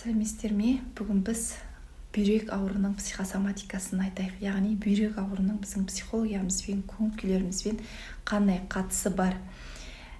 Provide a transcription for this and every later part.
Сәлеметсіздер ме? Бүгін біз бүйрек ауруының психосоматикасын айтайық. Яғни бүйрек ауруының біздің психологиямызбен, көңіл-күйлерімізбен қандай қатысы бар.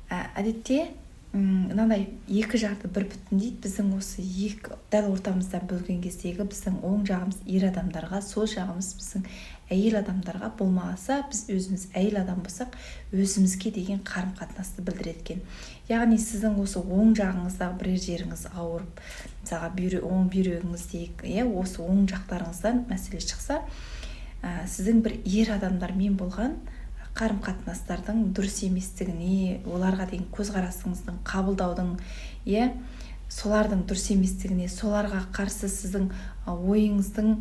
Әдетте мынандай екі жарды бір бүтін дейді. Біздің осы екі дәл ортамыздан бөлген кездегі біздің оң жағымыз ер адамдарға, сол жағымыз біздің әйел адамдарға болмағаса, біз өзіміз әйел адам болсақ, өзімізге деген қарым-қатынасты білдіреді екен. Яғни сіздің осы оң жағыңыздағы бірер жеріңіз ауырып, мысалға оң бүйрегіңізде, осы оң жақтарыңыздан мәселе шықса, сіздің бір ер адамдармен болған қарым-қатынастардың дұрыс еместігіне, оларға деген көзқарасыңыздың, қабылдаудың, солардың дұрыс еместігіне, соларға қарсы сіздің ойыңыздың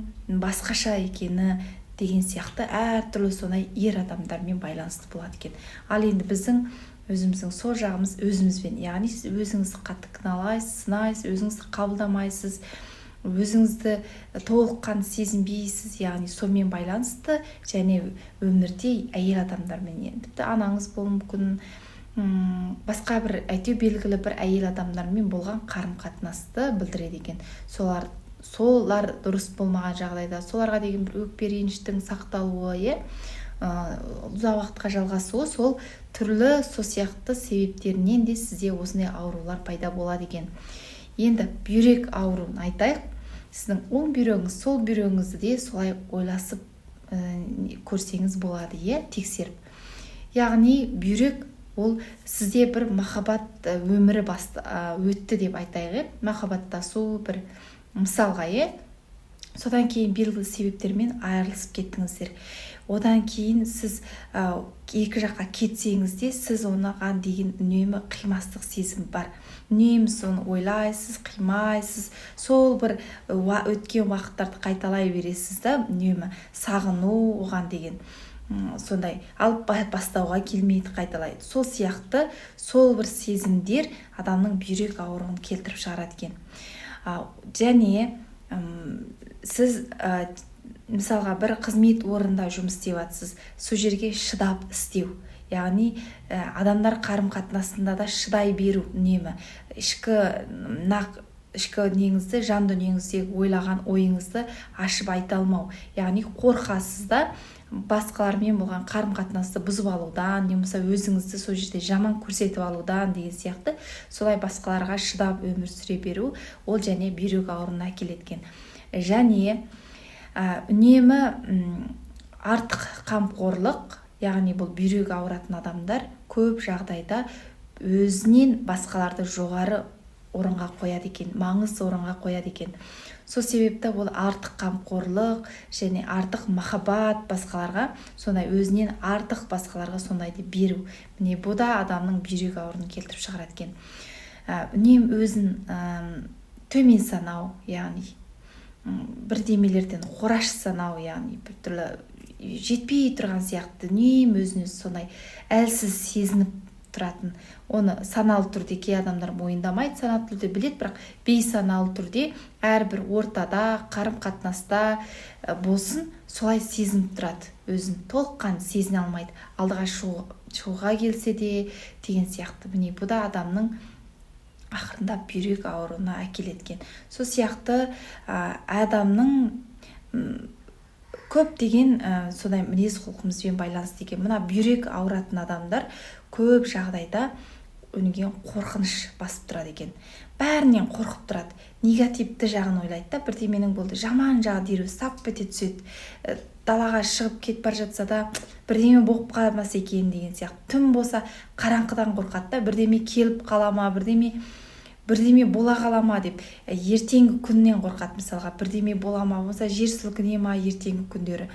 басқаша екені деген сияқты әртүрлі сондай ер адамдармен байланысты болады екен. Ал енді біздің өзіміздің сол жағымыз өзімізбен, яғни сіз өзіңізді қатты кінәлайсыз, сынайсыз, өзіңізді қабылдамайсыз, өзіңізді толыққан сезінбейсіз, яғни сонымен байланысты, және өмірде әйел адамдармен, тіпті анаңыз болуы мүмкін, басқа бір белгілі бір әйел адамдармен болған қарым-қатынасты білдіреді екен. Солар дұрыс болмаған жағдайда, соларға деген бір өкпе реніштің сақталуы, ұзақ уақытқа жалғасуы, сол түрлі сол сияқты себептерінен де сізде осындай аурулар пайда болады екен. Енді бүйрек ауруын айтайық. Сіздің оң бүйрегіңіз, сол бүйрегіңізді де солай ойласып көрсеңіз болады, тексеріп. Яғни бүйрек ол сізде бір махаббат өмірі өтті деп айтайық, махаббаттасу бір мысалға, содан кейін белгілі себептермен айырылысып кеттіңіздер. Одан кейін сіз екі жаққа кетсеңіз де, сіз оған деген үнемі қимастық сезім бар. Үнемі соны ойлайсыз, қимайсыз, сол бір өткен уақыттарды қайталай бересіз да, үнемі сағыну оған деген сондай алып бастауға келмейді, қайталайды. Сол сияқты сол бір сезімдер адамның бүйрек ауруын келтіріп шығарады екен. Және сіз мысалға бір қызмет орында жұмыс істеп жатсыз, сол жерге шыдап істеу, яғни адамдар қарым-қатынасында да шыдай беру, үнемі ішкі неңізді, жан дүниеңіздегі ойлаған ойыңызды ашып айта алмау, яғни қорқасыз да басқалармен болған қарым-қатынасты бұзып алудан, немесе өзіңізді сол жерде жаман көрсетіп алудан деген сияқты, солай басқаларға шыдап өмір сүре беру, ол және бүйрек ауруына әкеледі екен. Және үнемі артық қамқорлық, яғни бұл бүйрек ауыратын адамдар көп жағдайда өзінен басқаларды жоғары орынға қояды екен, маңызды орынға қояды екен. Сол себепті ол артық қамқорлық және артық махаббат басқаларға, сондай өзінен артық басқаларға сондайды беру. Міне бұл да адамның бүйрек ауруын келтіріп шығарады екен. Үнемі өзін төмен санау, яғни бірдемелерден қораш санау, яғни бір түрлі жетпей тұрған сияқты, үнемі өзін сондай әлсіз сезініп тұратын. Оны саналы түрде кей адамдар мойындамайды, саналы түрде білет, бірақ бейсаналы түрде әрбір ортада, қарым-қатынаста болсын, солай сезініп тұрады. Өзін толыққан сезіне алмайды. Алдыға шығуға келсе де деген сияқты. Міне бұл да адамның ақырында бүйрек ауруына әкелеткен. Сол сияқты адамның көптеген содай мінез құлқымызбен байланысты екен. Мына бүйрек ауыратын адамдар көп жағдайда өнген қорқыныш басып тұрады екен. Бәрінен қорқып тұрады. Негативті жағын ойлайды да, бірдеменің болды, жаман жағы дереу сап бете түседі. Далаға шығып кетіп бара жатса да, бірдеме болып қалмаса екен деген сияқты. Түн болса қараңғыдан қорқады да, бірдеме келіп қалама, бірдеме бола қалама деп, ертеңгі күннен қорқады. Мысалға, бірдеме болама болса, жер сілкіне ма ертеңгі күндері,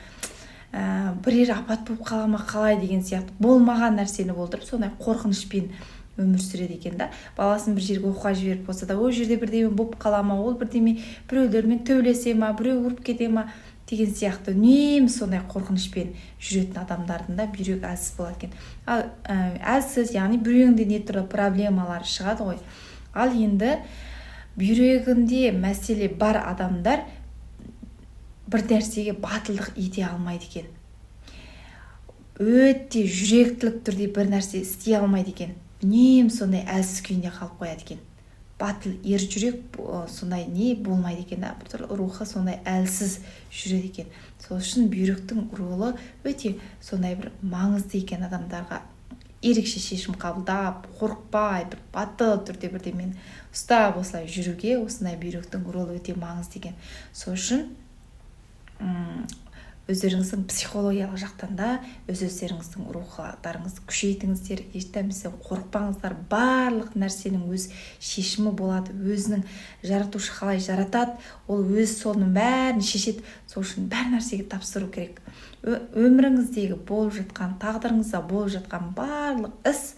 бірер апат болып қалама қалай деген сияқты, болмаған нәрсені болдырып, сондай қорқынышпен өмір сүреді екен да. Баласын бір жерге оқуға жіберіп болса да, ол жерде бірдеме болып қалама, ол бірдеме біреулермен төбелесе ма, біреу ұрып кете ма деген сияқты, үнемі сондай қорқынышпен жүретін адамдардың да бүйрек әлсіз болады екен. Ал әлсіз, яғни бүйрегінде не түрлі проблемалар шығады ғой. Ал енді бүйрегінде мәселе бар адамдар бір нәрсеге батылдық ете алмайды екен. Өте жүректілік түрде бір нәрсе істей алмайды екен. Үнемі сондай әлсіз күйінде қалып қояды екен. батыл ер жүрек сондай не болмайды екен, рухы сондай әлсіз жүреді екен. Сол үшін бүйректің ролы өте сондай бір маңызды екен. Адамдарға ерекше шешім қабылдап, қорықпай, бір батыл түрде бірдемені ұстап осылай жүруге осындай бүйректің ролы өте маңызды екен. Сол үшін өздеріңіздің психологиялық жақтан да өздеріңіздің рухтарыңызды күшейтіңіздер, ешнәрседен қорықпаңыздар. Барлық нәрсенің өз шешімі болады. Өзінің жаратушы қалай жаратады, ол өз соның бәрін шешеді. Сол үшін бәр нәрсеге тапсыру керек. Өміріңіздегі болып жатқан, тағдырыңызда болып жатқан барлық іс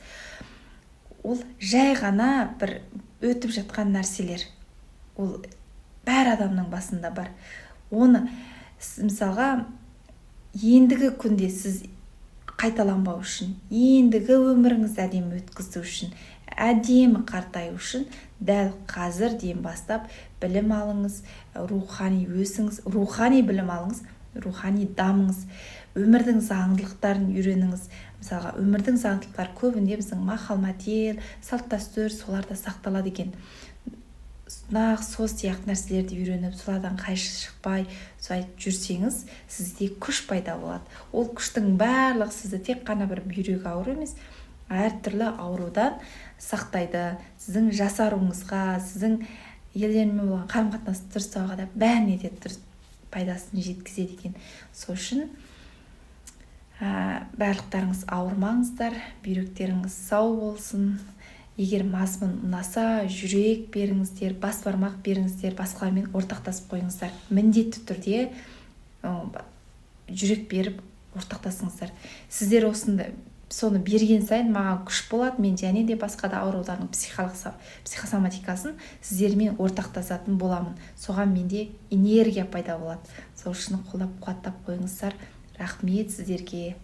ол жай ғана бір өтіп жатқан нәрселер. Ол бәр адамның басында бар. Оны мысалға ендігі күнде сіз қайталанбау үшін, ендігі өміріңізді әдемі өткізу үшін, әдемі қартаю үшін дәл қазірден бастап білім алыңыз, рухани өсіңіз, рухани білім алыңыз, рухани дамыңыз, өмірдің заңдылықтарын үйреніңіз. Мысалға өмірдің заңдылықтары көбінде біздің мақал-мәтел, салт-дәстүр соларда сақталады екен. Сол сияқты нәрселерді үйреніп, солардан қайшы шықпай, солай жүрсеңіз, сізде күш пайда болады. Ол күштің барлығы сізді тек қана бір бүйрек ауру емес, әртүрлі аурудан сақтайды. Сіздің жасаруыңызға, сіздің елдермен болған қарым-қатынасты дұрыстауға да бәріне де пайдасын жеткізеді екен. Сол үшін барлықтарыңыз ауырмаңыздар, бүйректеріңіз сау болсын. Егер мазмұн ұнаса, жүрек беріңіздер, бас бармақ беріңіздер, басқалармен ортақтасып қойыңыздар. Міндетті түрде жүрек беріп ортақтасыңыздар. Сіздер соны берген сайын маған күш болады. Мен және де басқа да аурулардың психосоматикасын сіздермен ортақтасатын боламын. Соған менде энергия пайда болады. Сол үшін қолдап қуаттап қойыңыздар. Рахмет сіздерге.